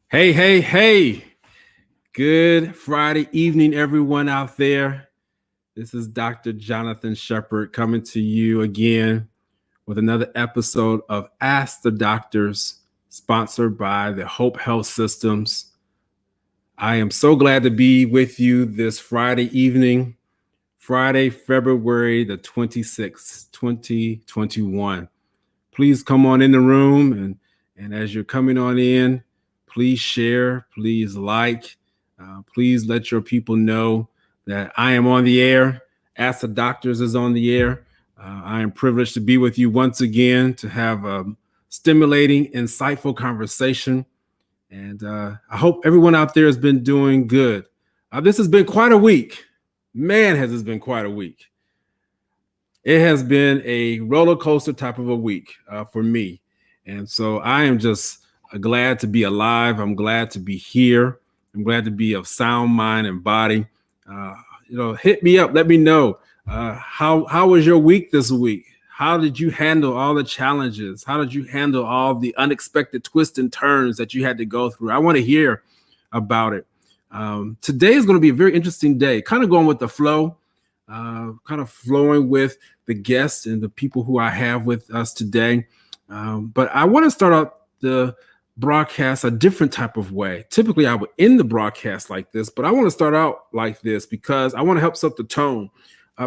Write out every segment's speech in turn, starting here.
Hey, hey, hey. Good Friday evening, everyone out there. This is Dr. Jonathan Shepard coming to you again with another episode of Ask the Doctors, sponsored by the Hope Health Systems. I am so glad to be with you this Friday evening, Friday, February the 26th, 2021. Please come on in the room, and as you're coming on in, please share, please like, please let your people know that I am on the air. Ask the Doctors is on the air. I am privileged to be with you once again to have a stimulating, insightful conversation. And I hope everyone out there has been doing good. This has been quite a week. Man, has this been quite a week. It has been a roller coaster type of a week for me. And so I am just glad to be alive. I'm glad to be here. I'm glad to be of sound mind and body. Hit me up. Let me know how was your week this week? How did you handle all the challenges? How did you handle all the unexpected twists and turns that you had to go through? I want to hear about it. Today is going to be a very interesting day, kind of going with the flow, kind of flowing with the guests and the people who I have with us today. But I want to start out the broadcast a different type of way. Typically, I would end the broadcast like this, but I want to start out like this because I want to help set the tone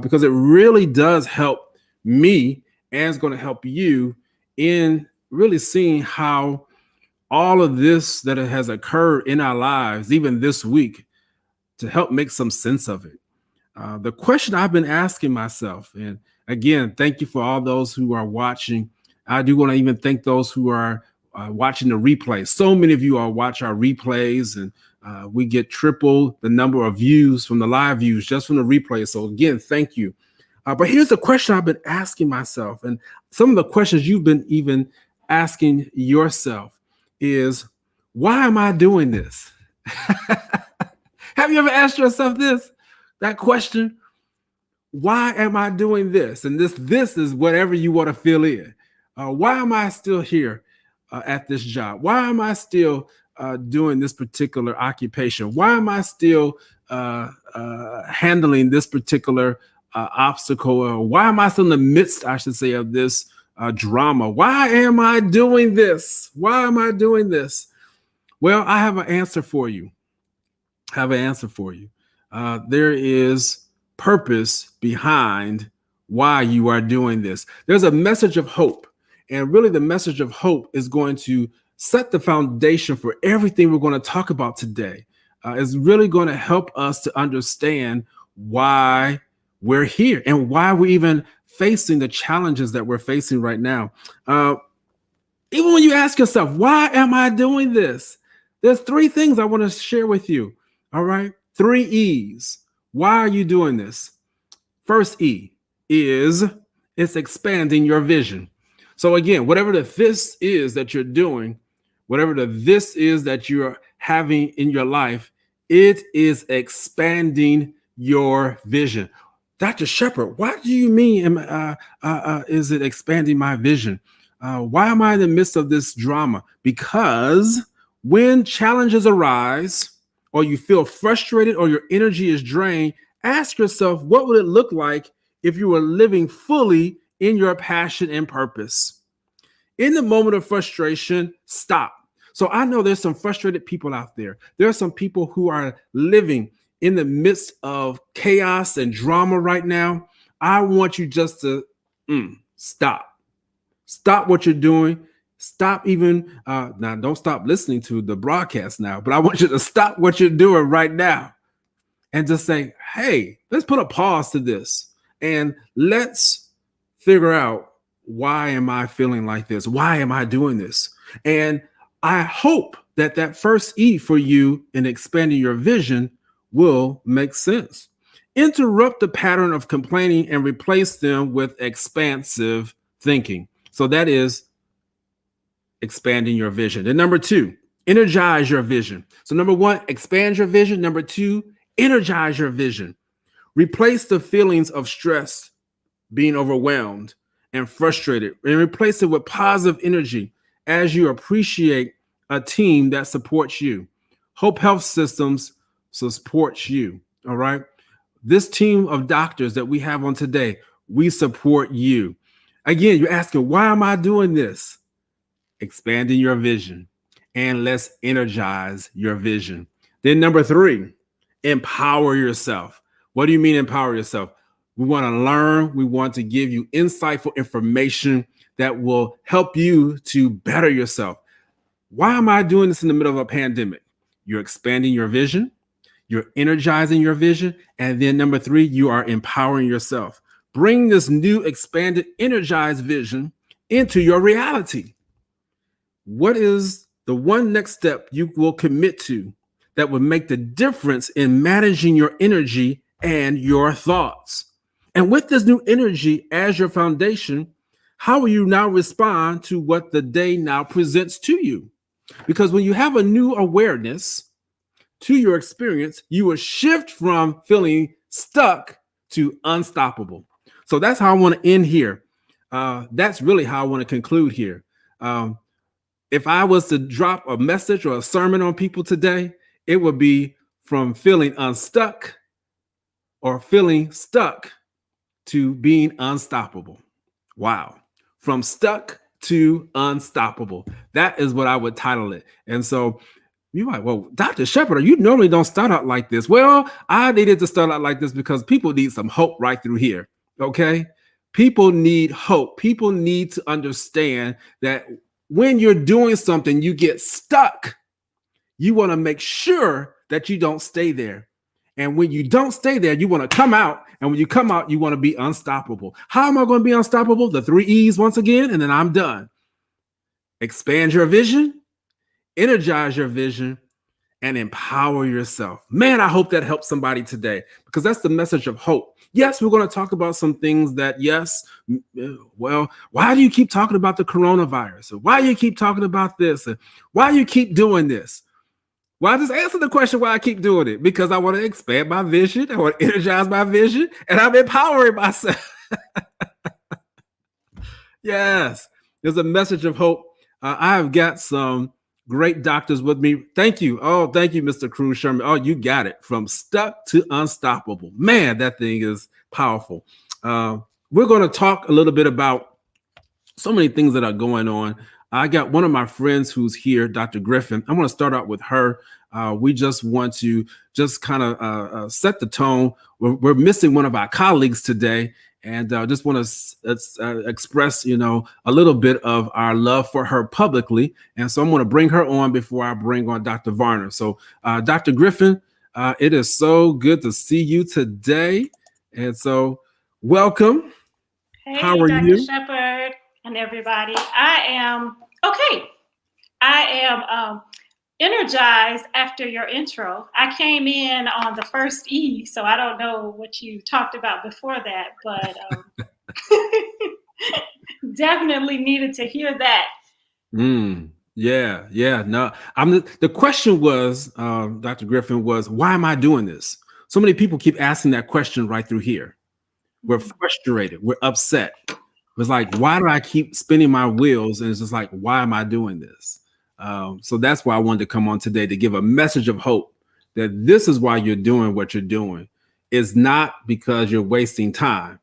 because it really does help me and it's going to help you in really seeing how all of this that has occurred in our lives, even this week, to help make some sense of it. The question I've been asking myself, and again, thank you for all those who are watching. I do want to even thank those who are watching the replay. So many of you are watch our replays, and we get triple the number of views from the live views just from the replay. So again, thank you. But here's the question I've been asking myself, and some of the questions you've been even asking yourself is, why am I doing this? Have you ever asked yourself that question? Why am I doing this? And this is whatever you want to fill in. Why am I still here at this job? Why am I still doing this particular occupation? Why am I still handling this particular obstacle? Or why am I still in the midst, I should say, of this drama? Why am I doing this? Why am I doing this? Well, I have an answer for you. There is purpose behind why you are doing this. There's a message of hope. And really, the message of hope is going to set the foundation for everything we're going to talk about today. It's really going to help us to understand why we're here and why we're even facing the challenges that we're facing right now. Even when you ask yourself, why am I doing this? There's three things I want to share with you. All right. 3 E's. Why are you doing this? First E is it's expanding your vision. So again, whatever the this is that you're doing, whatever the this is that you're having in your life, it is expanding your vision. Dr. Shepard, what do you mean is it expanding my vision? Why am I in the midst of this drama? Because when challenges arise, or you feel frustrated, or your energy is drained, ask yourself, what would it look like if you were living fully in your passion and purpose? In the moment of frustration, stop. So I know there's some frustrated people out there. There are some people who are living in the midst of chaos and drama right now. I want you just to stop. Stop what you're doing. Stop even, now don't stop listening to the broadcast now, but I want you to stop what you're doing right now and just say, hey, let's put a pause to this and let's figure out, why am I feeling like this? Why am I doing this? And I hope that first E for you in expanding your vision will make sense. Interrupt the pattern of complaining and replace them with expansive thinking. So that is expanding your vision. And number 2, energize your vision. So number 1, expand your vision. Number 2, energize your vision. Replace the feelings of stress, being overwhelmed and frustrated, and replace it with positive energy as you appreciate a team that supports you. Hope Health Systems supports you. All right. This team of doctors that we have on today, we support you. Again, you're asking, why am I doing this? Expanding your vision, and let's energize your vision. Then number 3, empower yourself. What do you mean empower yourself? We want to learn. We want to give you insightful information that will help you to better yourself. Why am I doing this in the middle of a pandemic? You're expanding your vision. You're energizing your vision. And then number 3, you are empowering yourself. Bring this new expanded, energized vision into your reality. What is the one next step you will commit to that would make the difference in managing your energy and your thoughts? And with this new energy as your foundation, how will you now respond to what the day now presents to you? Because when you have a new awareness to your experience, you will shift from feeling stuck to unstoppable. So that's how I want to end here. That's really how I want to conclude here. If I was to drop a message or a sermon on people today, it would be from feeling unstuck or feeling stuck to being unstoppable. Wow. From stuck to unstoppable. That is what I would title it. And so you might, well, Dr. Shepherd, you normally don't start out like this. Well, I needed to start out like this because people need some hope right through here. Okay. People need hope. People need to understand that when you're doing something, you get stuck. You want to make sure that you don't stay there. And when you don't stay there, you want to come out. And when you come out, you want to be unstoppable. How am I going to be unstoppable? The 3 E's once again, and then I'm done. Expand your vision, energize your vision, and empower yourself. Man, I hope that helps somebody today, because that's the message of hope. Yes, we're going to talk about some things that, yes, well, why do you keep talking about the coronavirus? Why do you keep talking about this? Why do you keep doing this? Well, I just answer the question why I keep doing it, because I want to expand my vision. I want to energize my vision, and I'm empowering myself. Yes, there's a message of hope. I have got some great doctors with me. Thank you. Oh, thank you, Mr. Cruz Sherman. Oh, you got it. From stuck to unstoppable. Man, that thing is powerful. We're going to talk a little bit about so many things that are going on. I got one of my friends who's here, Dr. Griffin. I want to start out with her. We just want to just kind of set the tone. We're missing one of our colleagues today, and just want to express, a little bit of our love for her publicly. And so I'm going to bring her on before I bring on Dr. Varner. So Dr. Griffin, it is so good to see you today. And so welcome. Hey, how are Dr. you? Shepherd and everybody. I am okay. I am energized after your intro. I came in on the first E, so I don't know what you talked about before that, but definitely needed to hear that. Yeah. No, the question was, Dr. Griffin, was why am I doing this? So many people keep asking that question right through here. We're frustrated. We're upset. It's like, why do I keep spinning my wheels? And it's just like, why am I doing this? So that's why I wanted to come on today, to give a message of hope that this is why you're doing what you're doing. It's not because you're wasting time.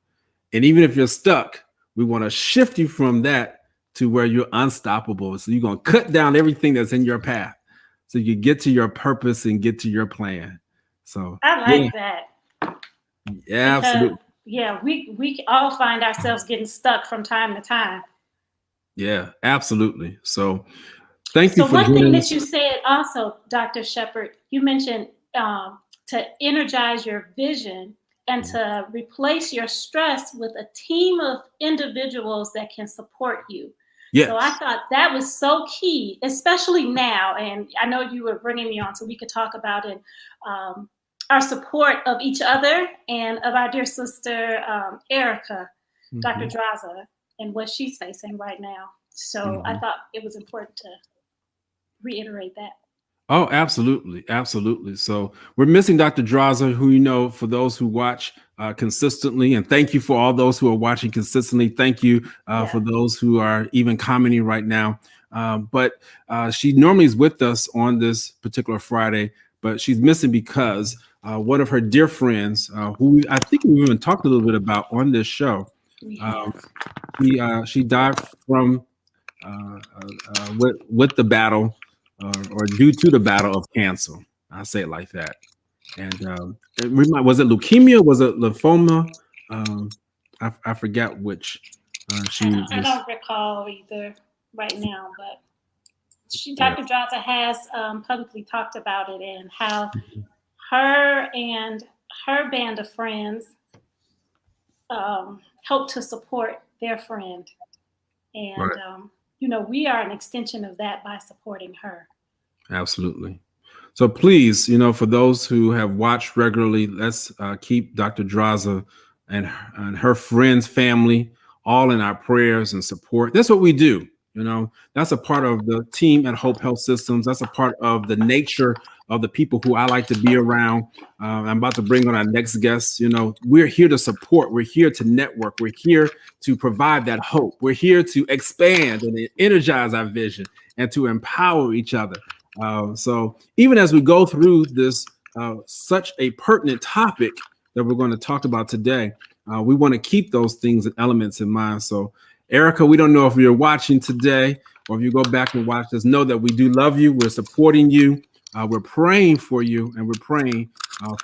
And even if you're stuck, we want to shift you from that to where you're unstoppable. So you're going to cut down everything that's in your path so you get to your purpose and get to your plan. So I like that. Yeah, because, absolutely. Yeah, we all find ourselves getting stuck from time to time. Yeah, absolutely. So thank you for one thing joining that us. you said also, Dr. Shepherd, you mentioned to energize your vision and to replace your stress with a team of individuals that can support you. Yes. So I thought that was so key, especially now. And I know you were bringing me on so we could talk about it. Our support of each other and of our dear sister, Erica, Dr. Draza, and what she's facing right now. So I thought it was important to reiterate that. Oh, absolutely. Absolutely. So we're missing Dr. Draza, who, for those who watch consistently, and thank you for all those who are watching consistently. Thank you for those who are even commenting right now. but she normally is with us on this particular Friday, but she's missing because one of her dear friends, who I think we even talked a little bit about on this show, she died from with the battle or due to the battle of cancer. I say it like that. And was it leukemia? Was it lymphoma? I forget which. I don't recall either right now, but Dr. Draza has publicly talked about it and how her and her band of friends helped to support their friend. And, we are an extension of that by supporting her. Absolutely. So please, for those who have watched regularly, let's keep Dr. Draza and her friends, family, all in our prayers and support. That's what we do. That's a part of the team at Hope Health Systems. That's a part of the nature of the people who I like to be around. I'm about to bring on our next guest. We're here to support. We're here to network. We're here to provide that hope. We're here to expand and energize our vision and to empower each other. So even as we go through this, such a pertinent topic that we're going to talk about today, we want to keep those things and elements in mind. So Erica, we don't know if you're watching today or if you go back and watch this, know that we do love you. We're supporting you. We're praying for you, and we're praying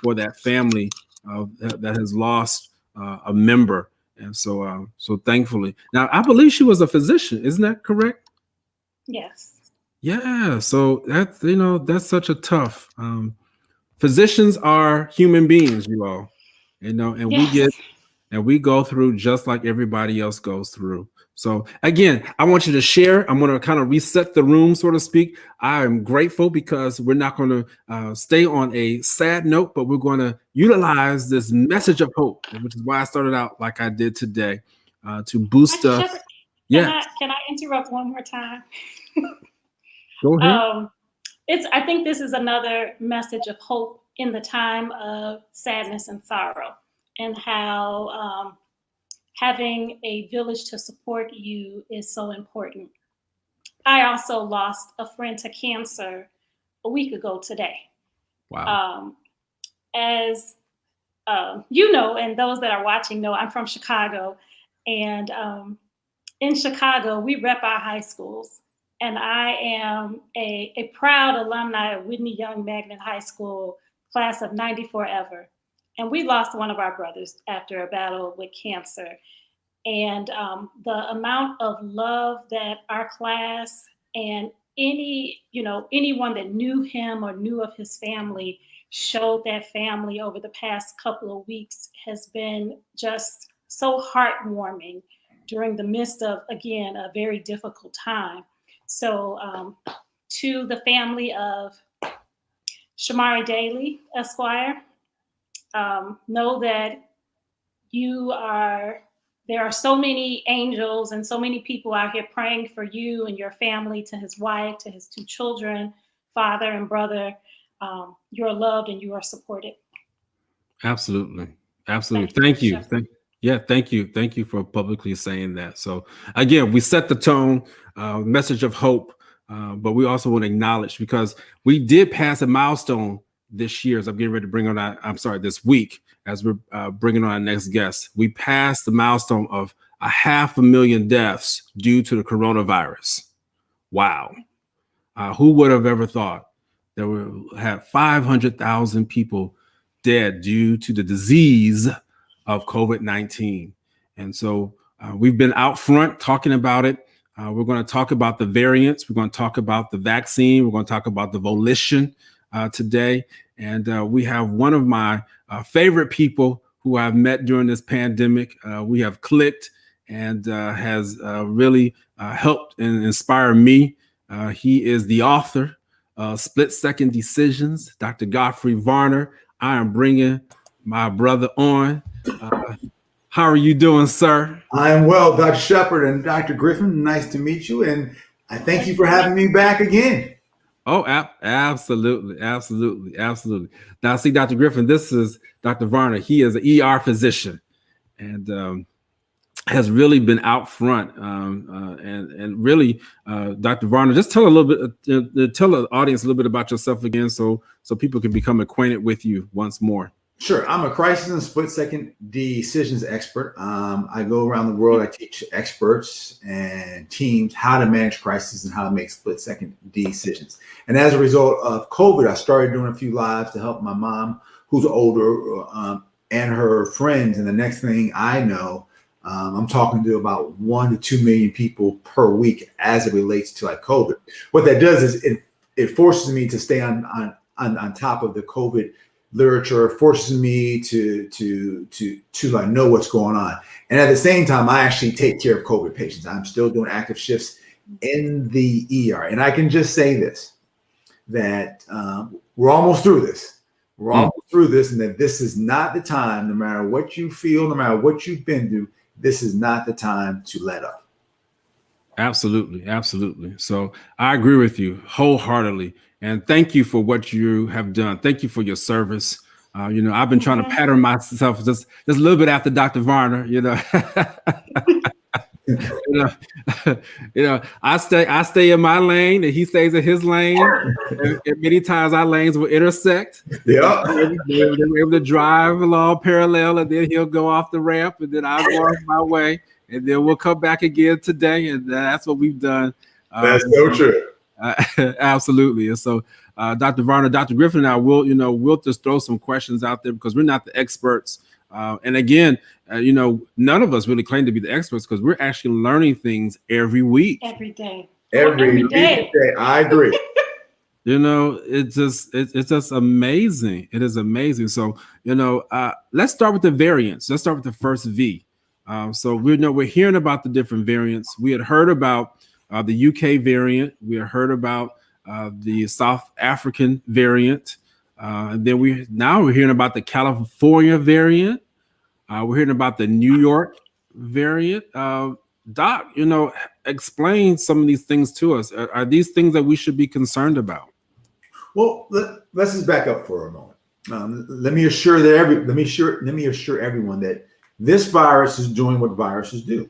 for that family that has lost a member. And so thankfully. Now, I believe she was a physician. Isn't that correct? Yes. Yeah. So that's such a tough. Physicians are human beings, you all, and yes. we go through just like everybody else goes through. So again, I want you to share. I'm going to kind of reset the room, so to speak. I am grateful because we're not going to stay on a sad note, but we're going to utilize this message of hope, which is why I started out like I did today, to boost us. Yeah. Can I interrupt one more time? Go ahead. I think this is another message of hope in the time of sadness and sorrow, and how having a village to support you is so important. I also lost a friend to cancer a week ago today. Wow. As and those that are watching know, I'm from Chicago, and in Chicago, we rep our high schools. And I am a proud alumni of Whitney Young Magnet High School, class of 94 ever. And we lost one of our brothers after a battle with cancer. And the amount of love that our class and anyone that knew him or knew of his family showed that family over the past couple of weeks has been just so heartwarming during the midst of, again, a very difficult time. So to the family of Shamari Daly, Esquire, know that there are so many angels and so many people out here praying for you and your family, to his wife, to his 2 children, father and brother. You're loved and you are supported. Absolutely. Thank you. Thank you. Thank you for publicly saying that. So again, we set the tone, message of hope, but we also want to acknowledge, because we did pass a milestone this year, as I'm getting ready to bring on this week, as we're bringing on our next guest. We passed the milestone of 500,000 deaths due to the coronavirus. Wow. Who would have ever thought that we have 500,000 people dead due to the disease of COVID-19. And so we've been out front talking about it. We're going to talk about the variants. We're going to talk about the vaccine. We're going to talk about the volition today. And we have one of my favorite people who I've met during this pandemic. We have clicked and has really helped and inspired me. He is the author of Split Second Decisions, Dr. Godfrey Varner. I am bringing my brother on. How are you doing, sir? I am well, Dr. Shepard and Dr. Griffin. Nice to meet you, and I thank you for having me back again. Oh, absolutely. Now, see, Dr. Griffin, this is Dr. Varner. He is an ER physician, and has really been out front, and really, Dr. Varner, just tell a little bit, tell the audience a little bit about yourself again, so people can become acquainted with you once more. Sure. I'm a crisis and split-second decisions expert. I go around the world. I teach experts and teams how to manage crisis and how to make split-second decisions. And as a result of COVID, I started doing a few lives to help my mom, who's older, and her friends. And the next thing I know, I'm talking to about 1 to 2 million people per week as it relates to like COVID. What that does is it forces me to stay on top of the COVID literature, forces me to like know what's going on. And at the same time, I actually take care of COVID patients. I'm still doing active shifts in the ER. And I can just say this, that we're almost through this. We're almost through this, and that this is not the time, no matter what you feel, no matter what you've been through, this is not the time to let up. Absolutely. Absolutely. So I agree with you wholeheartedly. And thank you for what you have done. Thank you for your service. I've been trying to pattern myself just a little bit after Dr. Varner, I stay in my lane and he stays in his lane. And many times our lanes will intersect. Yeah. We're able to drive along parallel, and then he'll go off the ramp, and then I'll go off my way, and then we'll come back again today. And that's what we've done. That's so true. Absolutely. And so Dr. Varner, Dr. Griffin and I we'll just throw some questions out there because we're not the experts. And again, none of us really claim to be the experts because we're actually learning things every week. Every day. Every day. I agree. It's just amazing. It is amazing. So, let's start with the variants. Let's start with the first V. So we're hearing about the different variants. We had heard about the UK variant. We had heard about the South African variant. And then we're hearing about the California variant. We're hearing about the New York variant. Doc, explain some of these things to us. Are these things that we should be concerned about? Well, let's just back up for a moment. Let me assure everyone that this virus is doing what viruses do.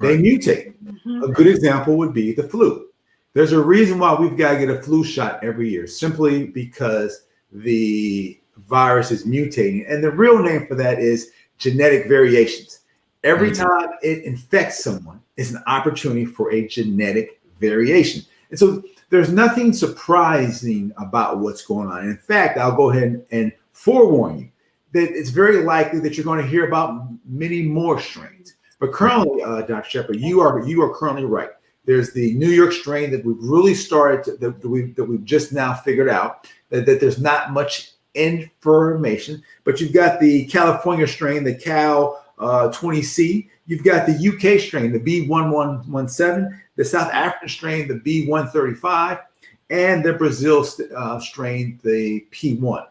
They mutate. A good example would be the flu. There's a reason why we've got to get a flu shot every year, simply because the virus is mutating. And the real name for that is genetic variations. Every time it infects someone, it's an opportunity for a genetic variation. And so there's nothing surprising about what's going on. In fact, I'll go ahead and forewarn you that it's very likely that you're going to hear about many more strains. But currently, Dr. Shepard, you are currently right. There's the New York strain that we've really started that we've just now figured out that there's not much information. But you've got the California strain, the Cal 20C. You've got the UK strain, the B1117, the South African strain, the B135, and the Brazil strain, the P1.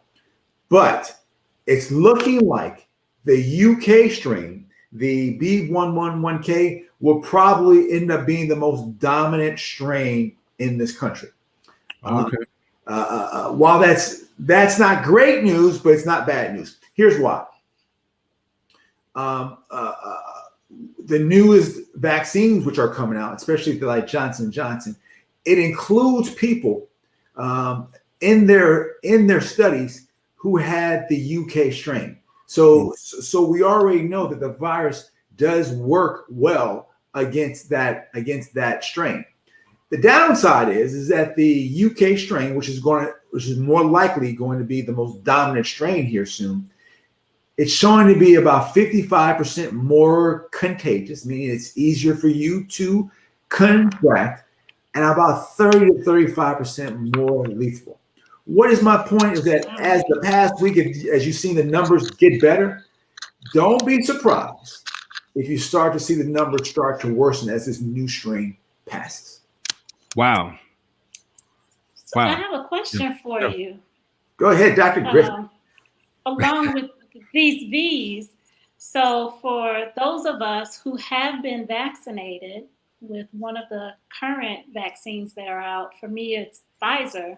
But it's looking like the UK strain, the B111K, will probably end up being the most dominant strain in this country. Okay. While that's not great news, but it's not bad news. Here's why. The newest vaccines which are coming out, especially like Johnson & Johnson, it includes people in their studies who had the UK strain. So we already know that the virus does work well against that strain. The downside is that the UK strain, which is more likely going to be the most dominant strain here soon, it's showing to be about 55% more contagious, meaning it's easier for you to contract, and about 30 to 35% more lethal. What is my point is that as the past week, as you've seen the numbers get better, don't be surprised if you start to see the numbers start to worsen as this new strain passes. Wow. So I have a question for you. Go ahead, Dr. Griffin. Along with these V's, so for those of us who have been vaccinated with one of the current vaccines that are out, for me it's Pfizer.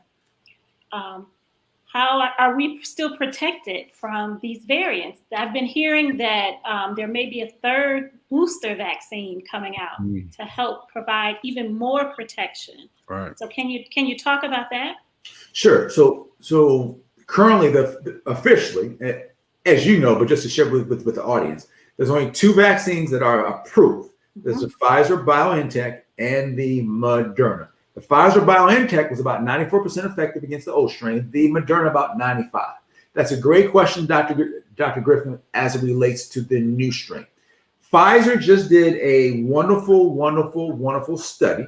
how are we still protected from these variants? I've been hearing that there may be a third booster vaccine coming out to help provide even more protection. Right. So can you talk about that? Sure. So currently, officially, as you know, but just to share with the audience, there's only 2 vaccines that are approved. There's the Pfizer-BioNTech and the Moderna. The Pfizer-BioNTech was about 94% effective against the old strain. The Moderna about 95%. That's a great question, Dr. Griffin, as it relates to the new strain. Pfizer just did a wonderful study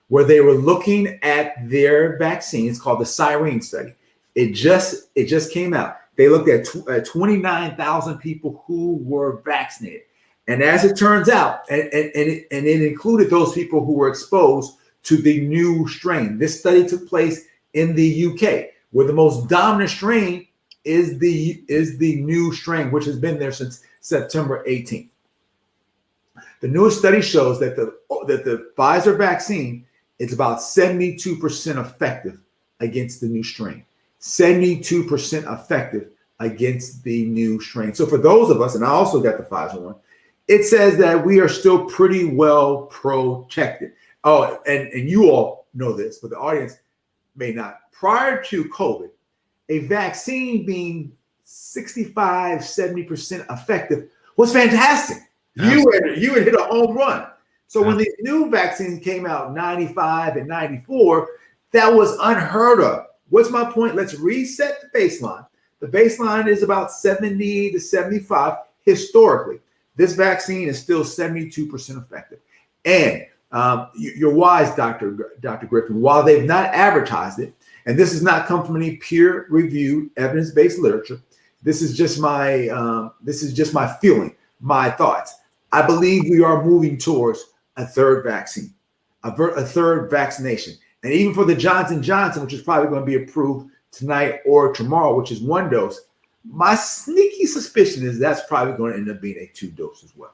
where they were looking at their vaccine. It's called the Siren study. It just came out. They looked at 29,000 people who were vaccinated. And as it turns out, and it included those people who were exposed to the new strain. This study took place in the UK, where the most dominant strain is the new strain, which has been there since September 18th. The newest study shows that the Pfizer vaccine is about 72% effective against the new strain. 72% effective against the new strain. So for those of us, and I also got the Pfizer one, it says that we are still pretty well protected. Oh, and you all know this, but the audience may not. Prior to COVID, a vaccine being 65, 70% effective was fantastic. You had hit a home run. So when these new vaccines came out, 95 and 94, that was unheard of. What's my point? Let's reset the baseline. The baseline is about 70 to 75 historically. This vaccine is still 72% effective. And you're wise, Dr. Griffin. While they've not advertised it, and this has not come from any peer-reviewed, evidence-based literature, this is just my feeling, my thoughts. I believe we are moving towards a third vaccine, a third vaccination. And even for the Johnson & Johnson, which is probably going to be approved tonight or tomorrow, which is 1 dose, my sneaky suspicion is that's probably going to end up being a 2 dose as well.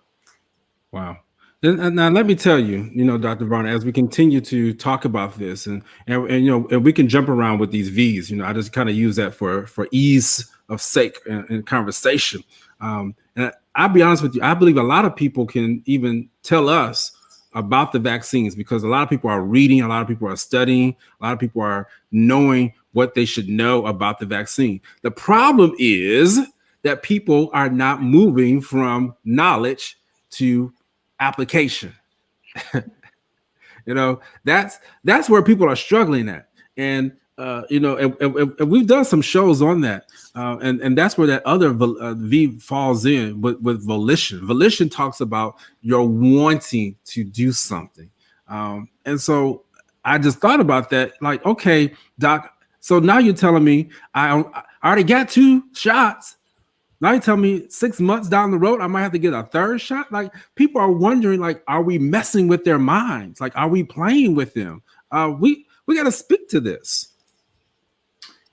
Wow. And now let me tell you, Dr. Brown, as we continue to talk about this and we can jump around with these V's, I just kind of use that for ease of sake in conversation. And I'll be honest with you, I believe a lot of people can even tell us about the vaccines because a lot of people are reading, a lot of people are studying, a lot of people are knowing what they should know about the vaccine. The problem is that people are not moving from knowledge to application. That's where people are struggling at. And and we've done some shows on that. And that's where that other V falls in with volition. Volition talks about your wanting to do something. And so I just thought about that, like, okay, doc, so now you're telling me I already got 2 shots. Now you tell me 6 months down the road, I might have to get a 3rd shot. Like, people are wondering, like, are we messing with their minds? Like, are we playing with them? We got to speak to this.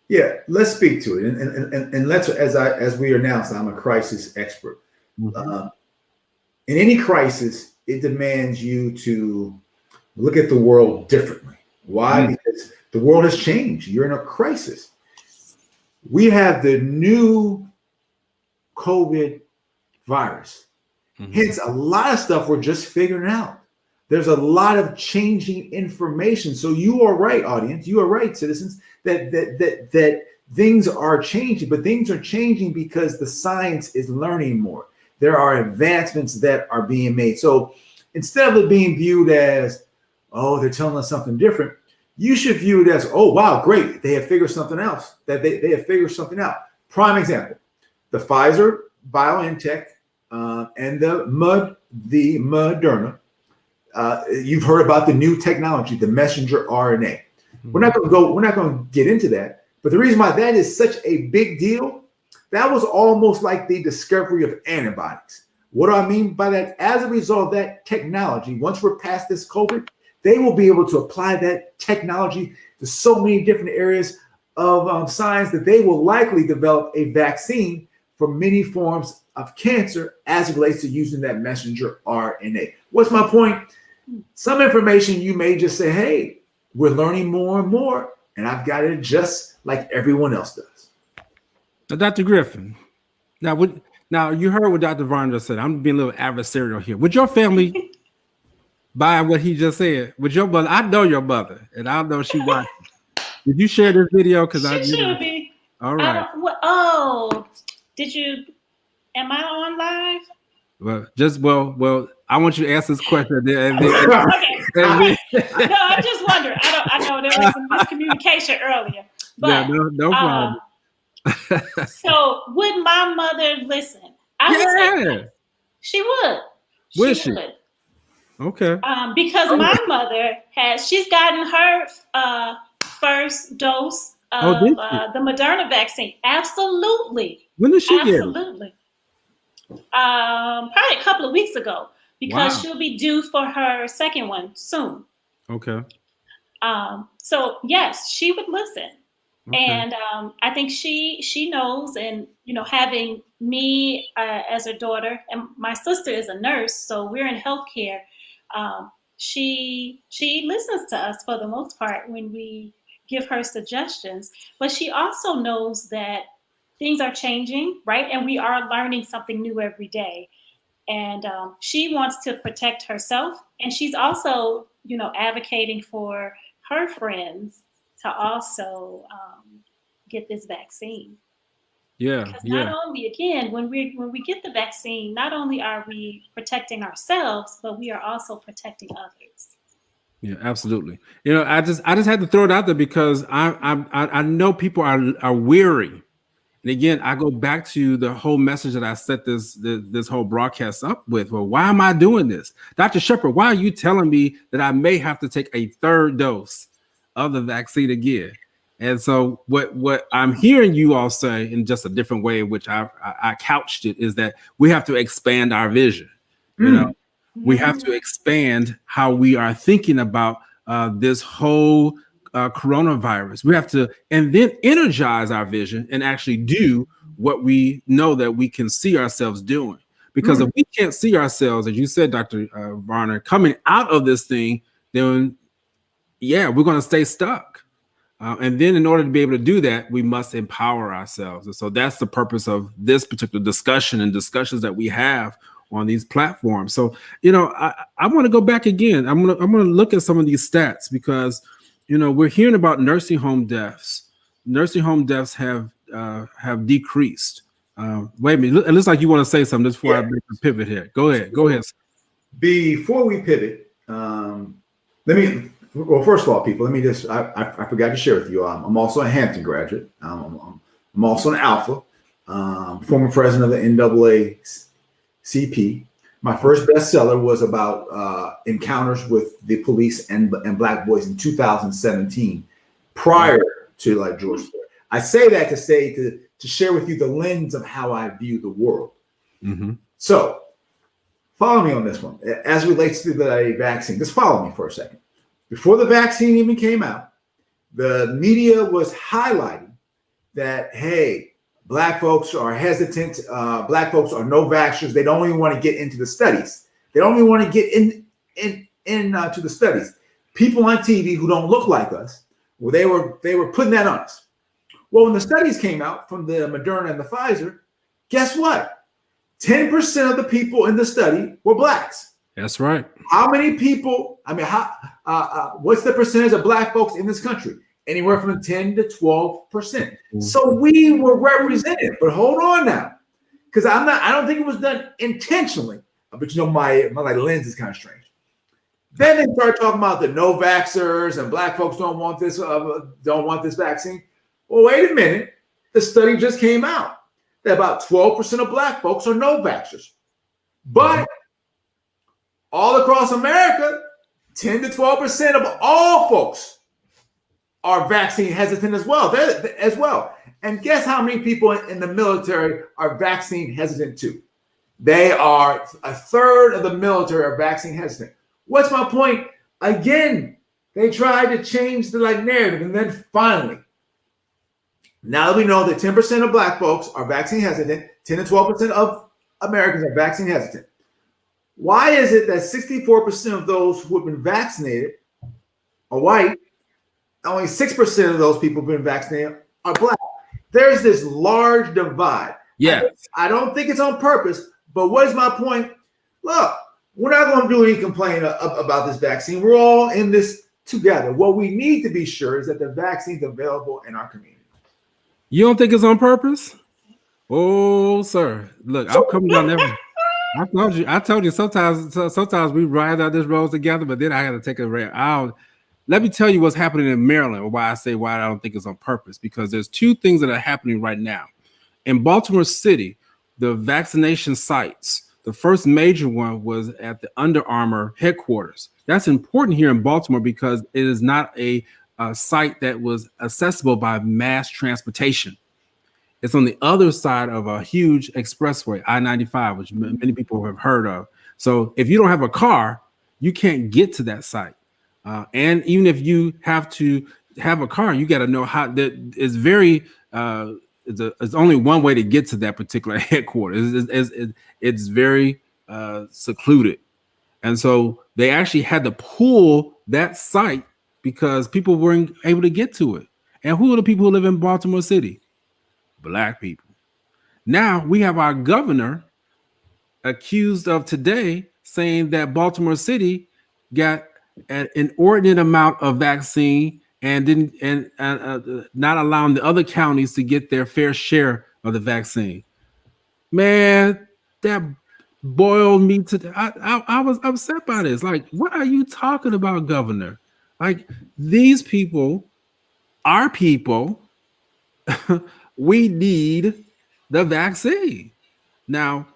Yeah, let's speak to it. And let's, as we announced, I'm a crisis expert. Mm-hmm. In any crisis, it demands you to look at the world differently. Why? Mm-hmm. Because the world has changed. You're in a crisis. We have the new COVID virus. Mm-hmm. Hence, a lot of stuff we're just figuring out. There's a lot of changing information. So you are right, audience. You are right, citizens, that things are changing, but things are changing because the science is learning more. There are advancements that are being made. So instead of it being viewed as, oh, they're telling us something different, you should view it as, oh, wow, great. They have figured something else, that they have figured something out. Prime example, the Pfizer, BioNTech, and the Moderna. You've heard about the new technology, the messenger RNA. Mm-hmm. We're not going to get into that. But the reason why that is such a big deal, that was almost like the discovery of antibodies. What do I mean by that? As a result of that technology, once we're past this COVID, they will be able to apply that technology to so many different areas of science that they will likely develop a vaccine for many forms of cancer as it relates to using that messenger RNA. What's my point? Some information you may just say, hey, we're learning more and more, and I've got to adjust like everyone else does. Now, Dr. Griffin, now you heard what Dr. Varner said. I'm being a little adversarial here. Would your family buy what he just said? Would your mother? I know your mother, and I know she watched. Did you share this video? Because She should be. All right. Did you? Am I on live? Well, I want you to ask this question. Okay. No, I just wonder. I know there was some miscommunication earlier, but yeah, no problem. So would my mother listen? I would say she would. Would she? Would. Okay. Because my mother she's gotten her first dose of the Moderna vaccine. Absolutely. When did she get it? Absolutely. Probably a couple of weeks ago, because she'll be due for her second one soon. Okay. So yes, she would listen. Okay. And I think she knows, and having me as her daughter, and my sister is a nurse, so we're in healthcare. She listens to us for the most part when we give her suggestions, but she also knows that things are changing, right? And we are learning something new every day. And she wants to protect herself, and she's also, advocating for her friends to also get this vaccine. Yeah. Because not only, again, when we get the vaccine, not only are we protecting ourselves, but we are also protecting others. Yeah, absolutely. I just had to throw it out there because I know people are weary. And again, I go back to the whole message that I set this whole broadcast up with. Well, why am I doing this? Dr. Shepard, why are you telling me that I may have to take a third dose of the vaccine again? And so what I'm hearing you all say in just a different way, in which I couched it, is that we have to expand our vision. We have to expand how we are thinking about this whole coronavirus. We have to, and then energize our vision and actually do what we know that we can see ourselves doing. Because if we can't see ourselves, as you said, Dr. Varner, coming out of this thing, then we're going to stay stuck. And then in order to be able to do that, we must empower ourselves. And so that's the purpose of this particular discussion and discussions that we have on these platforms. So, I want to go back again. I'm going to look at some of these stats because, we're hearing about nursing home deaths. Nursing home deaths have decreased. Wait a minute. It looks like you want to say something just before I make a pivot here. Go ahead. Before we pivot, first of all, people, let me just, I forgot to share with you. I'm also a Hampton graduate. I'm also an Alpha, former president of the NAACP. My first bestseller was about encounters with the police and Black boys in 2017, prior to George Floyd. I say that to share with you the lens of how I view the world. Mm-hmm. So follow me on this one. As it relates to the vaccine, just follow me for a second. Before the vaccine even came out, the media was highlighting that, hey, Black folks are hesitant. Black folks are no vaxxers. They don't even want to get into the studies. They don't even want to get into the studies. People on TV who don't look like us, well, they were putting that on us. Well, when the studies came out from the Moderna and the Pfizer, guess what? 10% of the people in the study were Blacks. That's right. How many people? I mean, what's the percentage of Black folks in this country? Anywhere from 10 to 12%. So we were represented. But hold on now, because I don't think it was done intentionally. But my lens is kind of strange. Then they start talking about the no vaxxers and Black folks don't want this vaccine. Well, wait a minute. The study just came out that about 12% of Black folks are no vaxxers. But all across America, 10 to 12% of all folks are vaccine hesitant as well. And guess how many people in the military are vaccine hesitant too? They are a third of the military are vaccine hesitant. What's my point? Again, they tried to change the narrative, and then finally, now that we know that 10% of Black folks are vaccine hesitant, 10 to 12% of Americans are vaccine hesitant. Why is it that 64% of those who have been vaccinated are white? Only 6% of those people who've been vaccinated are Black. There's this large divide. Yeah. I don't think it's on purpose, but what is my point? Look, we're not going to do any complaining about this vaccine. We're all in this together. What we need to be sure is that the vaccine's available in our community. You don't think it's on purpose? Oh, sir. Look, I'm coming down there. I told you sometimes we ride out this road together, but then I got to take a ride out. Let me tell you what's happening in Maryland, or why I don't think it's on purpose, because there's two things that are happening right now. In Baltimore City, the vaccination sites, the first major one was at the Under Armour headquarters. That's important here in Baltimore because it is not a site that was accessible by mass transportation. It's on the other side of a huge expressway, I-95, which many people have heard of. So if you don't have a car, you can't get to that site. And even if you have to have a car, you got to know how that is very, it's only one way to get to that particular headquarters. It's very secluded. And so they actually had to pull that site because people weren't able to get to it. And who are the people who live in Baltimore City? Black people. Now we have our governor accused of today saying that Baltimore City got an inordinate amount of vaccine and didn't not allowing the other counties to get their fair share of the vaccine. Man, that boiled me to I was upset by this. Like, what are you talking about, Governor? Like, these people, our people, we need the vaccine. Now,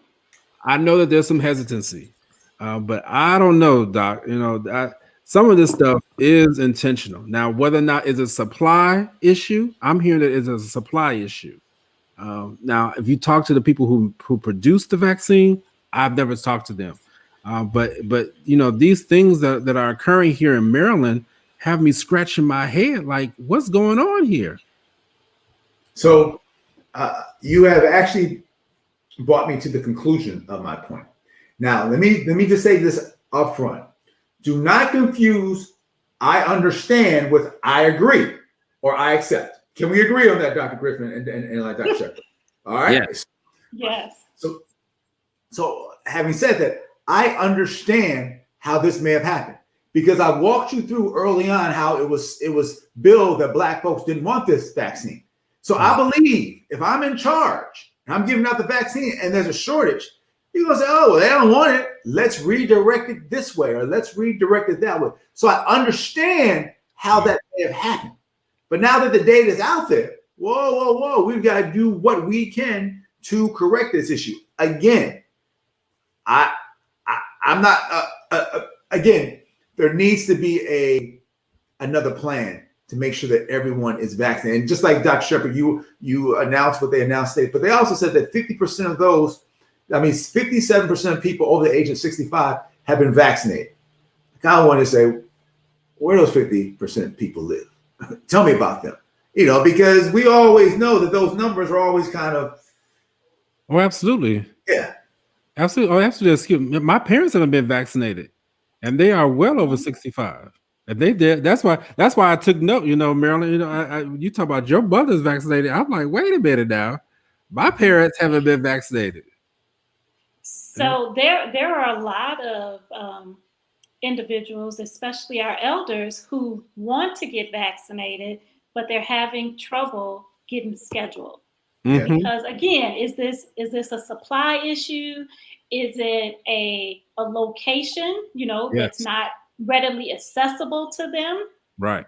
I know that there's some hesitancy, but I don't know, Doc. You know, some of this stuff is intentional. Now, whether or not it's a supply issue, I'm hearing that it's a supply issue. Now, if you talk to the people who produce the vaccine, I've never talked to them. But you know, these things that are occurring here in Maryland have me scratching my head like, what's going on here? So you have actually brought me to the conclusion of my point. Now, let me just say this up front. Do not confuse I understand with I agree or I accept. Can we agree on that, Dr. Griffin and like Dr. Shepard? All right. Yes. So having said that, I understand how this may have happened because I walked you through early on how it was billed that Black folks didn't want this vaccine. So I believe if I'm in charge and I'm giving out the vaccine and there's a shortage, you're going to say, oh, well, they don't want it. Let's redirect it this way or let's redirect it that way. So I understand how that may have happened. But now that the data is out there, whoa, we've got to do what we can to correct this issue. Again, I'm not, again, there needs to be another plan to make sure that everyone is vaccinated. And just like Dr. Shepard, you announced what they announced today, but they also said that 50% of those, 57% of people over the age of 65 have been vaccinated. I kind of want to say, where those 50% people live? Tell me about them. You know, because we always know that those numbers are always kind of. Oh, absolutely. Yeah. Absolutely. Oh, absolutely. Excuse me. My parents haven't been vaccinated, and they are well over 65. And they did. That's why I took note. You know, Marilyn. You know, you talk about your brother's vaccinated. I'm like, wait a minute now. My parents haven't been vaccinated. So there are a lot of individuals, especially our elders, who want to get vaccinated, but they're having trouble getting scheduled. Mm-hmm. Because again, is this a supply issue? Is it a location, you know, that's not readily accessible to them? Right.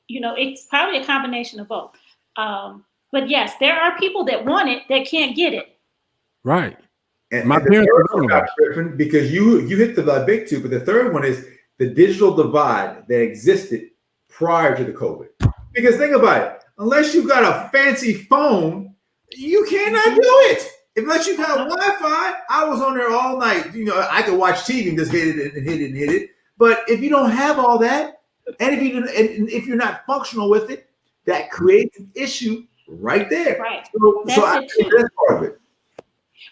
You know, it's probably a combination of both. But yes, there are people that want it that can't get it. Right. And my parents Griffin, because you hit the big two, but the third one is the digital divide that existed prior to the COVID. Because think about it, unless you got a fancy phone, you cannot do it. Unless you got Wi-Fi, I was on there all night. You know, I could watch TV and just hit it and hit it and hit it. But if you don't have all that, and if you're not functional with it, that creates an issue right there. Right. So I think that's part of it.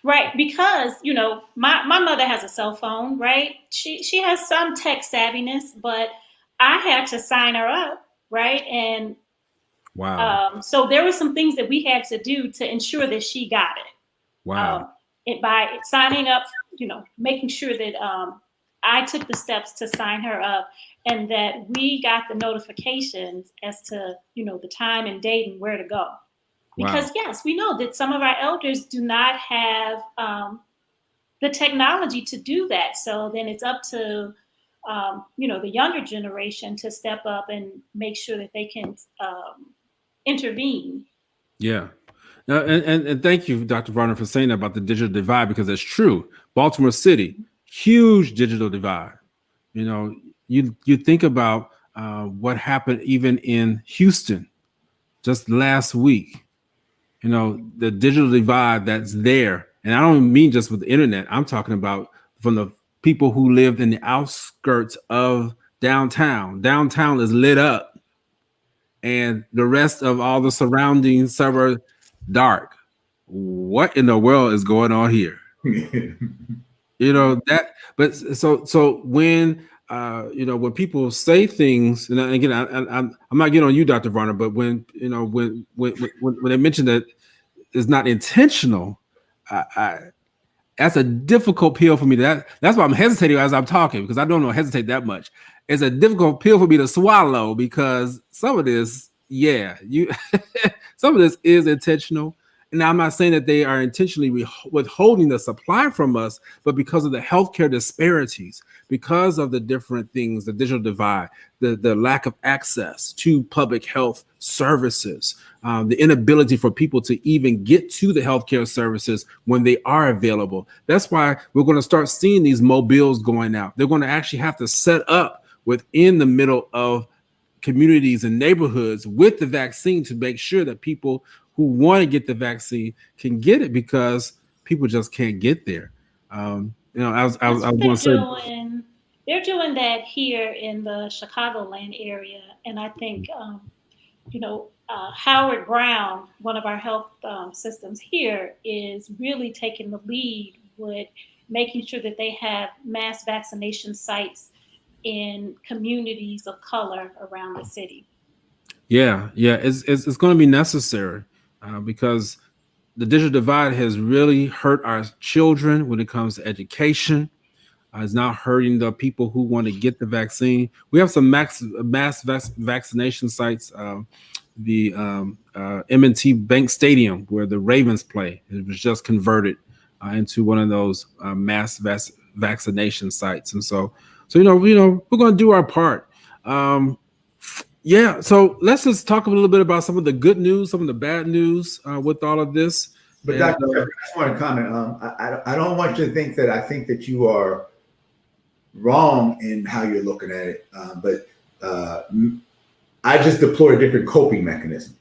Right, because you know, my mother has a cell phone, right? She has some tech savviness, but I had to sign her up, right? And Wow. So there were some things that we had to do to ensure that she got it. Wow. By signing up, making sure that I took the steps to sign her up, and that we got the notifications as to, the time and date and where to go. Because yes, we know that some of our elders do not have the technology to do that. So then it's up to, the younger generation to step up and make sure that they can intervene. Yeah. And thank you, Dr. Varner, for saying that about the digital divide, because it's true. Baltimore City, huge digital divide. You think about what happened even in Houston just last week. The digital divide that's there. And I don't mean just with the internet. I'm talking about from the people who lived in the outskirts of downtown. Downtown is lit up, and the rest of all the surrounding suburbs dark. What in the world is going on here? But so when when people say things, and again, I'm not getting on you, Dr. Varner, but when they mention that it's not intentional, that's a difficult pill for me. That's why I'm hesitating as I'm talking, because I don't know hesitate that much. It's a difficult pill for me to swallow, because some of this, some of this is intentional. And I'm not saying that they are intentionally withholding the supply from us, but because of the healthcare disparities, because of the different things, the digital divide, the lack of access to public health services, the inability for people to even get to the healthcare services when they are available. That's why we're going to start seeing these mobiles going out. They're going to actually have to set up within the middle of communities and neighborhoods with the vaccine to make sure that people who want to get the vaccine can get it, because people just can't get there. I was going to say they're doing that here in the Chicagoland area, and I think Howard Brown, one of our health systems here, is really taking the lead with making sure that they have mass vaccination sites in communities of color around the city. Yeah, it's going to be necessary because the digital divide has really hurt our children when it comes to education. It's not hurting the people who want to get the vaccine. We have some mass vaccination sites. The M&T Bank Stadium, where the Ravens play, it was just converted into one of those mass vaccination sites, and so we're going to do our part. So let's just talk a little bit about some of the good news, some of the bad news with all of this. But Dr. I just want to comment. I don't want you to think that I think that you are wrong in how you're looking at it, but I just deploy a different coping mechanism.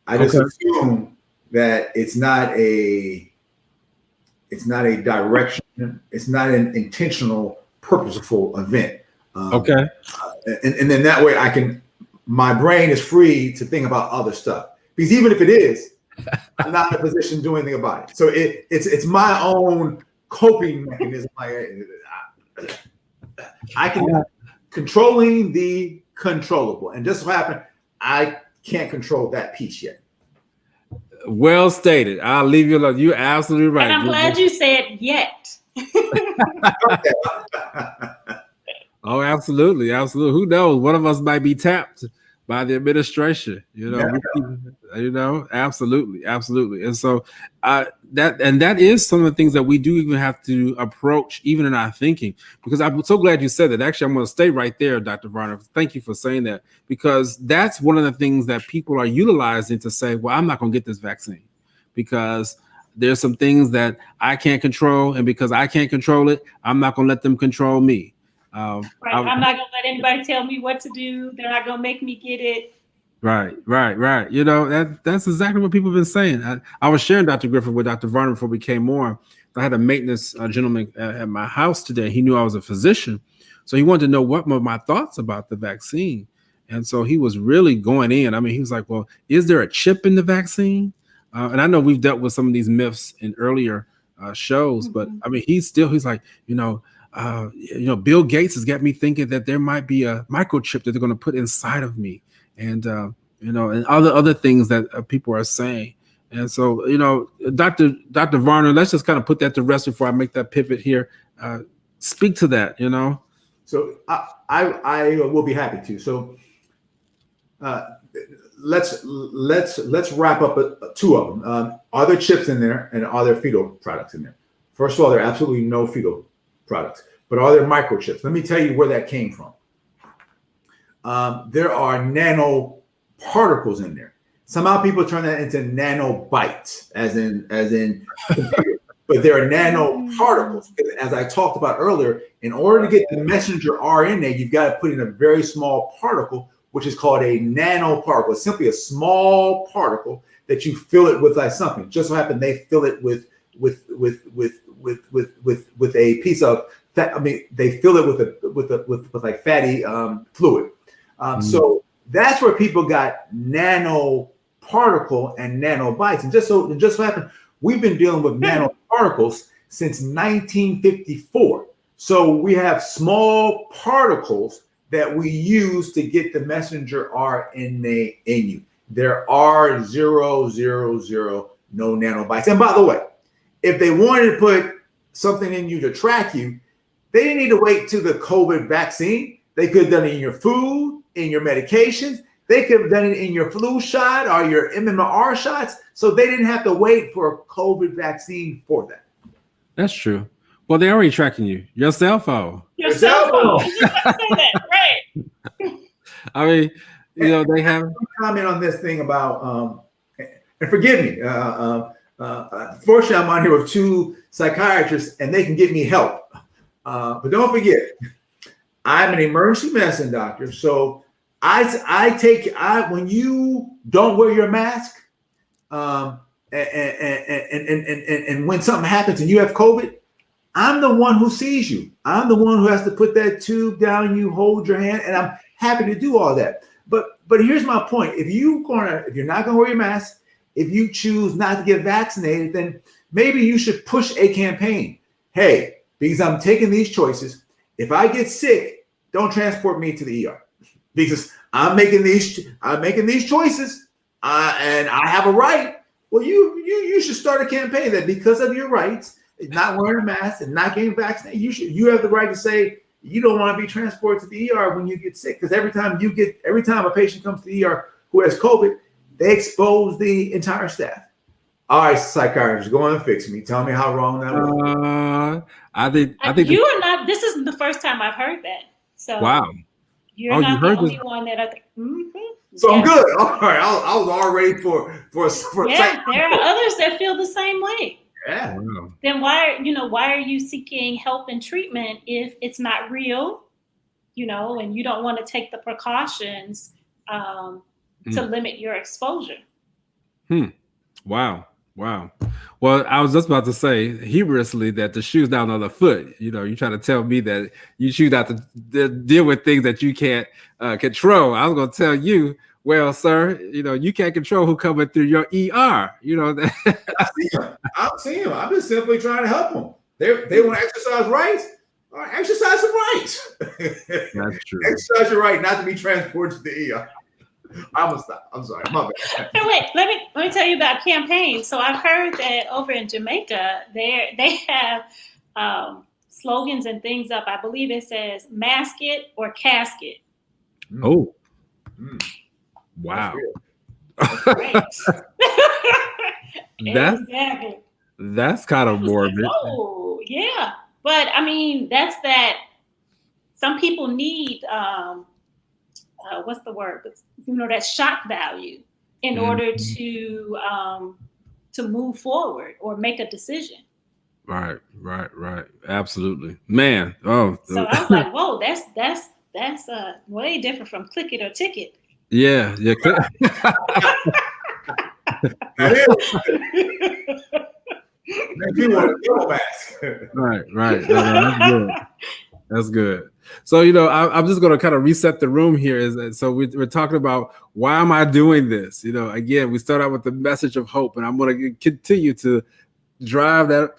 I just assume that it's not a direction, it's not an intentional, purposeful event. And then that way my brain is free to think about other stuff. Because even if it is, I'm not in a position to do anything about it. So it's my own coping mechanism. I can controlling the controllable, and just so happened I can't control that piece yet. Well stated. I'll leave you alone. You're absolutely right. And I'm glad you said yet. Oh, absolutely. Who knows? One of us might be tapped by the administration. Absolutely. And so that is some of the things that we do even have to approach, even in our thinking. Because I'm so glad you said that. Actually, I'm going to stay right there, Dr. Varner. Thank you for saying that, because that's one of the things that people are utilizing to say, well, I'm not going to get this vaccine because there's some things that I can't control, and because I can't control it, I'm not going to let them control me. I'm not going to let anybody tell me what to do. They're not going to make me get it. Right. That's exactly what people have been saying. I was sharing Dr. Griffith with Dr. Varner before we came on. I had a maintenance gentleman at my house today. He knew I was a physician, so he wanted to know what were my thoughts about the vaccine. And so he was really going in. I mean, he was like, well, is there a chip in the vaccine? And I know we've dealt with some of these myths in earlier shows, but I mean, he's like, Bill Gates has got me thinking that there might be a microchip that they're going to put inside of me. And and other things that people are saying. And so, Dr. Varner, let's just kind of put that to rest before I make that pivot here. Speak to that, So I will be happy to. So let's wrap up two of them. Are there chips in there, and are there fetal products in there? First of all, there are absolutely no fetal products, but are there microchips? Let me tell you where that came from. There are nanoparticles in there. Somehow people turn that into nanobytes, as in computer. But there are nanoparticles. As I talked about earlier, in order to get the messenger RNA, you've got to put in a very small particle, which is called a nanoparticle. It's simply a small particle that you fill it with like something. Just so happens they fill it with a piece of fat. I mean, they fill it with like fatty fluid. So that's where people got nanoparticle and nanobytes. And just so happens, we've been dealing with nanoparticles since 1954. So we have small particles that we use to get the messenger RNA in you. There are 0, 0, 0, no nanobytes. And by the way, if they wanted to put something in you to track you, they didn't need to wait till the COVID vaccine. They could have done it in your food, in your medications. They could have done it in your flu shot or your MMR shots. So they didn't have to wait for a COVID vaccine for that. That's true. Well, they're already tracking you. Your cell phone. Your cell phone. You got to say that, right? I mean, they have comment on this thing about, and forgive me. Fortunately, I'm on here with two psychiatrists, and they can get me help. But don't forget, I'm an emergency medicine doctor, so when you don't wear your mask, and when something happens and you have COVID, I'm the one who sees you. I'm the one who has to put that tube down you, hold your hand, and I'm happy to do all that. But here's my point: if you're not gonna wear your mask, if you choose not to get vaccinated, then maybe you should push a campaign. Hey, because I'm taking these choices, if I get sick, don't transport me to the ER. Because I'm making these choices, and I have a right. Well, you should start a campaign that because of your rights, not wearing a mask and not getting vaccinated, you have the right to say you don't want to be transported to the ER when you get sick. Because every time a patient comes to the ER who has COVID, they expose the entire staff. All right, psychiatrist, go on and fix me. Tell me how wrong that was. I think you are not. This isn't the first time I've heard that. So wow. You're not the only one that I think. So I'm good. All right, I was all ready for. Yeah, there are others that feel the same way. Yeah. Wow. Then why are you seeking help and treatment if it's not real? And you don't want to take the precautions to limit your exposure. Wow. Well, I was just about to say humorously that the shoe's down on the foot. You try to tell me that you choose not to deal with things that you can't control. I was going to tell you, well, sir, you can't control who coming through your ER. I'm seeing them. I've been simply trying to help them. They want to exercise rights. All right, exercise some rights. That's true. Exercise your right not to be transported to the ER. I'm gonna stop. I'm sorry. My bad. Hey, wait, let me tell you about campaigns. So I've heard that over in Jamaica, they have slogans and things up. I believe it says "mask it" or "casket." Oh, wow. That's kind of morbid. Oh, yeah. But I mean, that's that. Some people need what's the word? That shock value in order to move forward or make a decision. Right. Absolutely, man. Oh, so I was like, whoa, that's way different from click it or ticket. Yeah. Right. That's good. So, I'm just going to kind of reset the room here. So we're talking about why am I doing this? Again, we start out with the message of hope, and I'm going to continue to drive that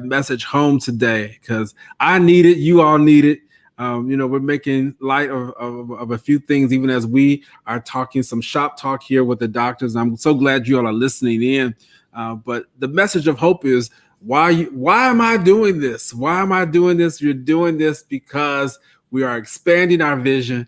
message home today because I need it. You all need it. We're making light of a few things, even as we are talking some shop talk here with the doctors. I'm so glad you all are listening in. But the message of hope is, why am I doing this? Why am I doing this? You're doing this because we are expanding our vision.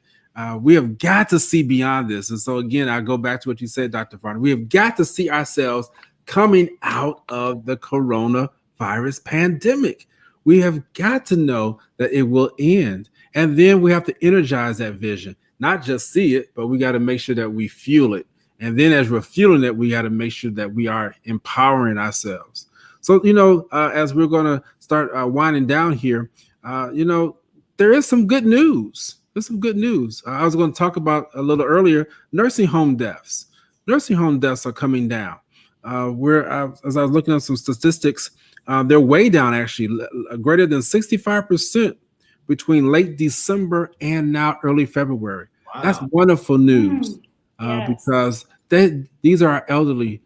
We have got to see beyond this. And so again, I go back to what you said, Dr. Varner. We have got to see ourselves coming out of the coronavirus pandemic. We have got to know that it will end. And then we have to energize that vision, not just see it, but we got to make sure that we fuel it. And then as we're fueling it, we got to make sure that we are empowering ourselves. So, as we're going to start winding down here, there is some good news. There's some good news. I was going to talk about a little earlier, nursing home deaths. Nursing home deaths are coming down. As I was looking at some statistics, they're way down, actually, greater than 65% between late December and now early February. Wow. That's wonderful news because these are our elderly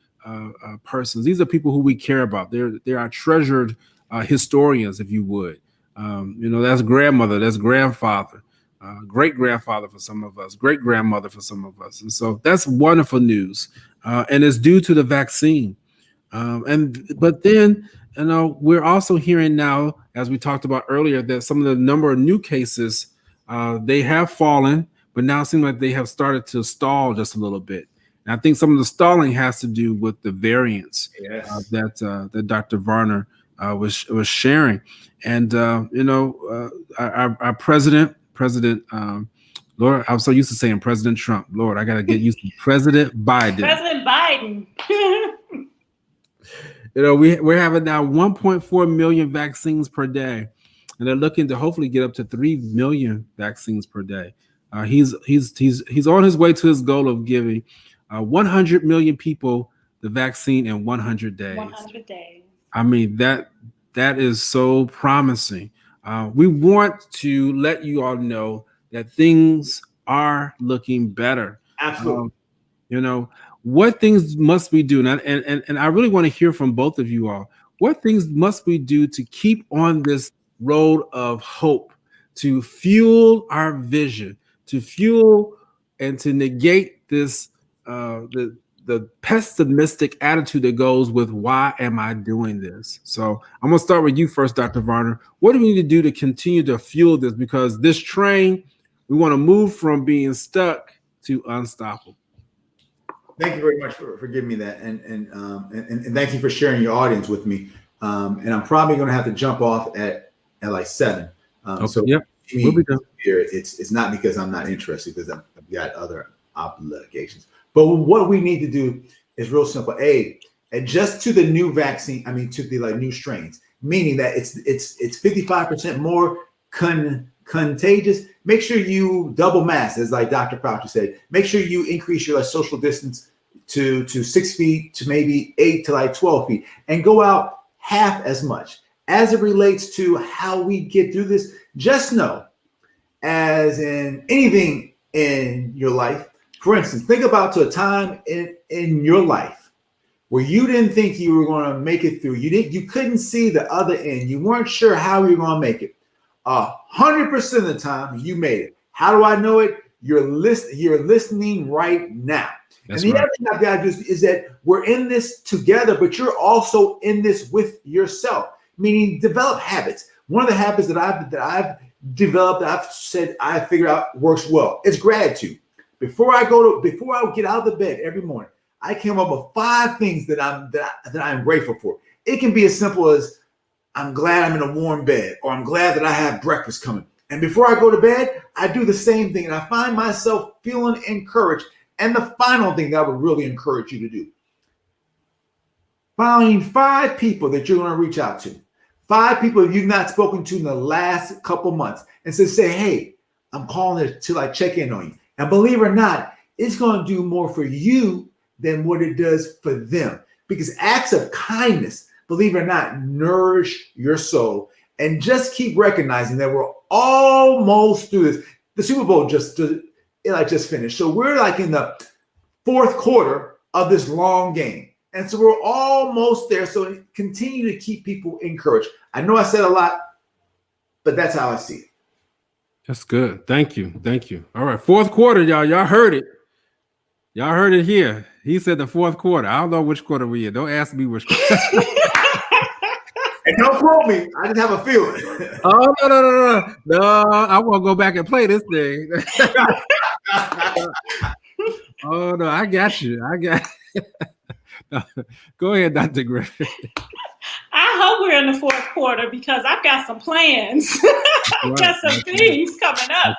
persons. These are people who we care about. They're our treasured historians, if you would. That's grandmother, that's grandfather, great-grandfather for some of us, great-grandmother for some of us. And so that's wonderful news. And it's due to the vaccine. But then, we're also hearing now, as we talked about earlier, that some of the number of new cases, they have fallen, but now it seems like they have started to stall just a little bit. And I think some of the stalling has to do with the variants that Dr. Varner was sharing. And, our President, Lord, I'm so used to saying President Trump. Lord, I got to get used to President Biden. President Biden. We're having now 1.4 million vaccines per day, and they're looking to hopefully get up to 3 million vaccines per day. He's on his way to his goal of giving 100 million people the vaccine in 100 days. 100 days. I mean, that is so promising. We want to let you all know that things are looking better. Absolutely. What things must we do? And I really want to hear from both of you all. What things must we do to keep on this road of hope, to fuel our vision, to fuel and to negate this the pessimistic attitude that goes with why am I doing this? So I'm going to start with you first, Dr. Varner. What do we need to do to continue to fuel this? Because this train, we want to move from being stuck to unstoppable. Thank you very much for giving me that, and thank you for sharing your audience with me. And I'm probably going to have to jump off at like 7. Okay. So yep. We'll be done. Here, it's not because I'm not interested, because I've got other obligations. But what we need to do is real simple. Adjust to the new vaccine. I mean, to the new strains, meaning that it's 55% more contagious. Make sure you double mask, as like Dr. Fauci said. Make sure you increase your social distance to 6 feet to maybe 8 to 12 feet, and go out half as much. As it relates to how we get through this, just know, as in anything in your life, for instance, think about a time in your life where you didn't think you were going to make it through. You couldn't see the other end. You weren't sure how you were going to make it. 100% of the time you made it. How do I know it? You're listening right now. That's and the other thing I've got to do is that we're in this together, but you're also in this with yourself, meaning develop habits. One of the habits that I've developed, I figured out works well. It's gratitude. Before I get out of the bed every morning, I came up with 5 things that I'm grateful for. It can be as simple as, I'm glad I'm in a warm bed, or I'm glad that I have breakfast coming. And before I go to bed, I do the same thing, and I find myself feeling encouraged. And the final thing that I would really encourage you to do, find 5 people that you're going to reach out to. 5 people you've not spoken to in the last couple months, and say, hey, I'm calling to check in on you. And believe it or not, it's going to do more for you than what it does for them. Because acts of kindness, believe it or not, nourish your soul. And just keep recognizing that we're almost through this. The Super Bowl just finished. So we're in the 4th quarter of this long game. And so we're almost there. So continue to keep people encouraged. I know I said a lot, but that's how I see it. That's good. Thank you. Thank you. All right. Fourth quarter, y'all. Y'all heard it. Y'all heard it here. He said the fourth quarter. I don't know which quarter we in. Don't ask me which quarter. And don't quote me. I just have a feeling. Oh, no. I want to go back and play this thing. Oh, no. I got you. Go ahead, Dr. Griffin. I hope we're in the fourth quarter because I've got some plans. I've got some things coming up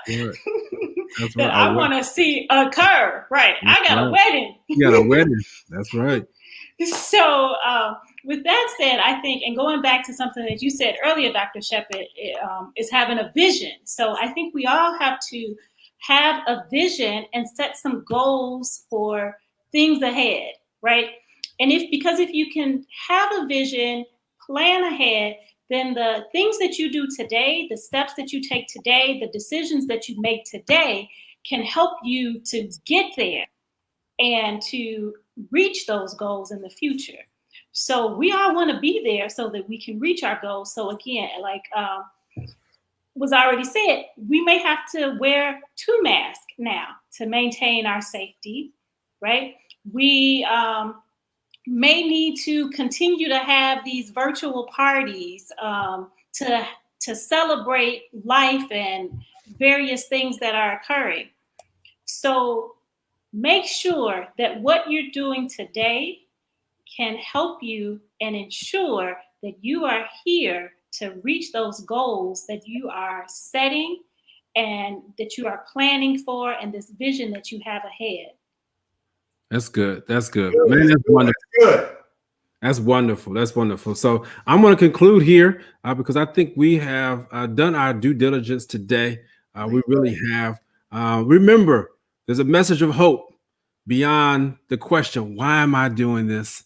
that I want to see occur. Right. I got a wedding. You got a wedding. That's right. So with that said, I think, and going back to something that you said earlier, Dr. Shepard, is having a vision. So I think we all have to have a vision and set some goals for things ahead, right? And because if you can have a vision, plan ahead, then the things that you do today, the steps that you take today, the decisions that you make today can help you to get there and to reach those goals in the future. So we all want to be there so that we can reach our goals. So again, like was already said, we may have to wear 2 masks now to maintain our safety, right? We may need to continue to have these virtual parties to celebrate life and various things that are occurring. So make sure that what you're doing today can help you and ensure that you are here to reach those goals that you are setting and that you are planning for and this vision that you have ahead. That's good. That's good. Man, that's wonderful. Good. That's wonderful. That's wonderful. So I'm going to conclude here because I think we have done our due diligence today. We really have. Remember, there's a message of hope beyond the question, why am I doing this?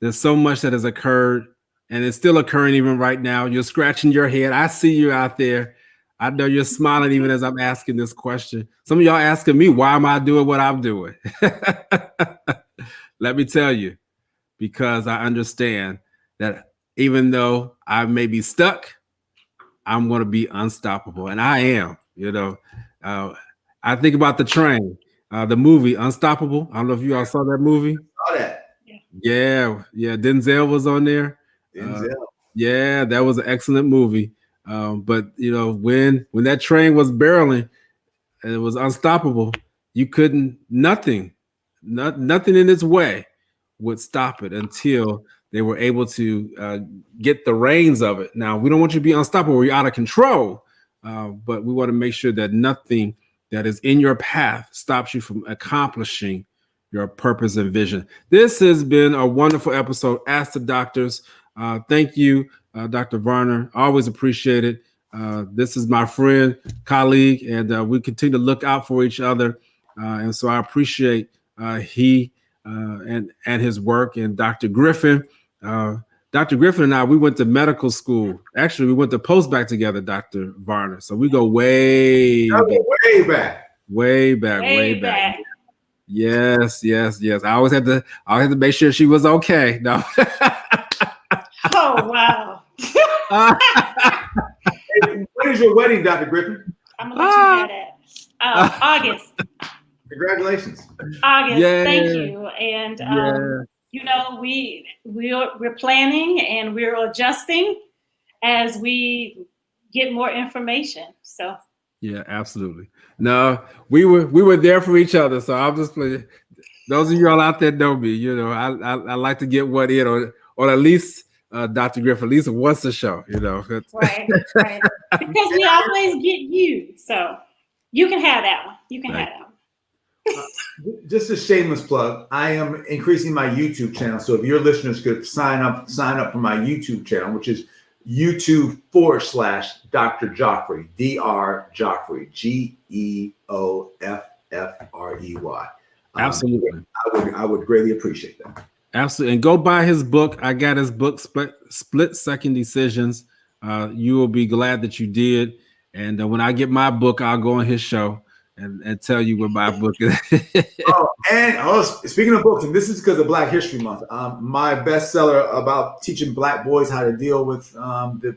There's so much that has occurred and it's still occurring even right now. You're scratching your head. I see you out there. I know you're smiling even as I'm asking this question. Some of y'all asking me, why am I doing what I'm doing? Let me tell you, because I understand that even though I may be stuck, I'm going to be unstoppable. And I am, I think about the train, the movie Unstoppable. I don't know if you all saw that movie. Saw that. Yeah. Denzel was on there. Yeah, that was an excellent movie. But when that train was barreling and it was unstoppable, you couldn't, nothing in its way would stop it until they were able to get the reins of it. Now, we don't want you to be unstoppable where you're out of control, but we want to make sure that nothing that is in your path stops you from accomplishing your purpose and vision. This has been a wonderful episode. Ask the Doctors. Thank you, Dr. Varner. Always appreciate it. This is my friend, colleague, and we continue to look out for each other. And so I appreciate he and his work. And Dr. Griffin, Dr. Griffin and I, we went to medical school. Actually, we went to postbac together, Dr. Varner. So we go way back. Way back. Yes. I always had to make sure she was okay. No. Oh, wow. When is your wedding, Dr. Griffin? I'm going to let you know that. August. Congratulations. August, thank you. And, we're planning and we're adjusting as we get more information. So. Yeah, absolutely. No, we were there for each other. So I'm just playing. Those of you all out there know me. I like to get one in or at least Dr. Griffin at least once a show. Right. Because we always get you, so you can have that one. You can have that one. Just a shameless plug. I am increasing my YouTube channel. So if your listeners could sign up for my YouTube channel, which is YouTube/Dr. Joffrey, Dr. Joffrey, GEOFFREY. Absolutely. I would greatly appreciate that. Absolutely. And go buy his book. I got his book, Split Second Decisions. You will be glad that you did. And when I get my book, I'll go on his show and tell you what my book is. Speaking of books, and this is because of Black History Month, my bestseller about teaching Black boys how to deal with the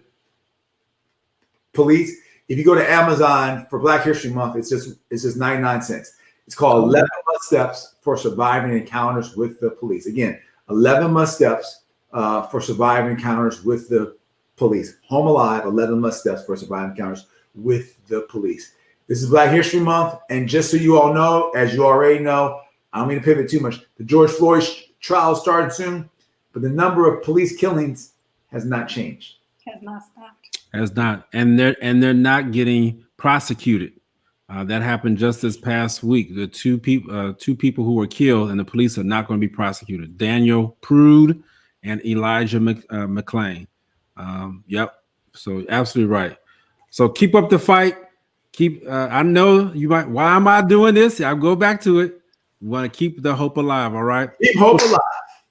police If you go to Amazon for Black History Month, it's just 99 cents. It's called 11 Must Steps for Surviving Encounters with the Police. Again, 11 Must Steps for Surviving Encounters with the Police. Home Alive, 11 Must Steps for Surviving Encounters with the Police. This is Black History Month. And just so you all know, as you already know, I don't mean to pivot too much. The George Floyd trial started soon, but the number of police killings has not changed. Has not stopped. Has not. And they're not getting prosecuted. That happened just this past week. The two people who were killed, and the police are not going to be prosecuted. Daniel Prude and Elijah McClain. Yep. So absolutely right. So keep up the fight. I know you might. Why am I doing this? I'll go back to it. We want to keep the hope alive. All right. Keep hope alive.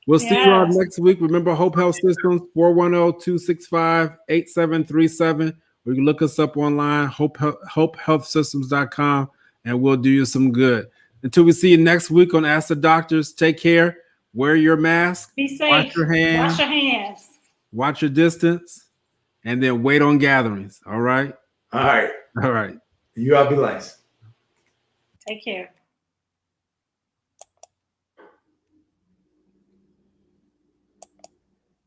We'll see you all next week. Remember, Hope Health Systems, 410-265-8737. Or you can look us up online, hopehealthsystems.com, and we'll do you some good. Until we see you next week on Ask the Doctors, take care. Wear your mask. Be safe. Wash your hands. Wash your hands. Watch your distance. And then wait on gatherings. All right? All right. All right. You all be nice. Take care.